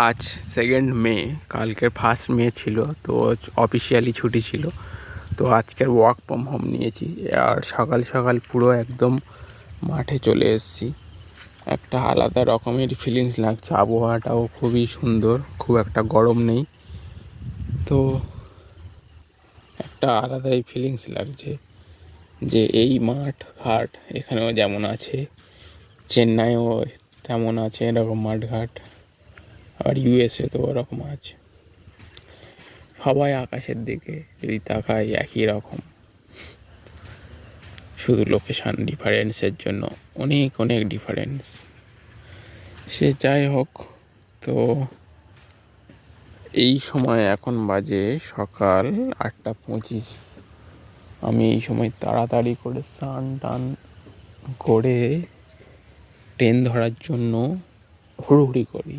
আজ 2 মে, কালকের 1 মে ছিল, তো অফিসিয়ালি ছুটি ছিল। তো আজকের ওয়ার্ক ফ্রম হোম নিয়েছি, আর সকাল সকাল পুরো একদম মাঠে চলে এসেছি। একটা আলাদা রকমের ফিলিংস লাগছে, আবহাওয়াটাও খুবই সুন্দর, খুব একটা গরম নেই। তো একটা আলাদাই ফিলিংস লাগছে যে এই মাঠ ঘাট এখানেও যেমন আছে, চেন্নাইও তেমন আছে এরকম মাঠঘাট, আর ইউএসএ তো ওরকম আছে। সবাই আকাশের দিকে যদি তাকাই একই রকম, শুধু লোকেশান ডিফারেন্সের জন্য অনেক অনেক ডিফারেন্স। সে যাই হোক, তো এই সময় এখন বাজে সকাল 8:25। আমি এই সময় তাড়াতাড়ি করে স্নান টান করে ট্রেন ধরার জন্য হুড়োহুড়ি করি।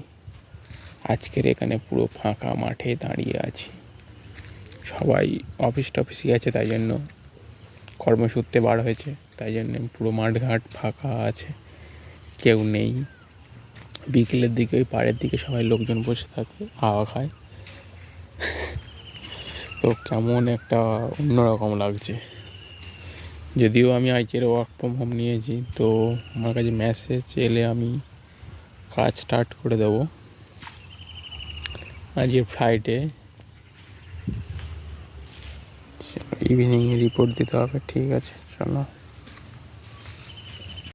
আজকের এখানে পুরো ফাঁকা মাঠে দাঁড়িয়ে আছি, সবাই অফিস টফিস গেছে, তাই জন্য কর্মসূত্রে বার হয়েছে, তাই জন্য পুরো মাঠঘাট ফাঁকা আছে, কেউ নেই। বিকেলের দিকে ওই পাড়ের দিকে সবাই লোকজন বসে থাকে, হাওয়া খায়। তো কেমন একটা অন্যরকম লাগছে। যদিও আমি আজকের ওয়ার্ক ফ্রম হোম নিয়েছি, তো আমার কাছে মেসেজ এলে আমি কাজ স্টার্ট করে দেবো। আজকে ফ্রাইডে, ইভিনিং রিপোর্ট দিতে হবে। ঠিক আছে, চলো।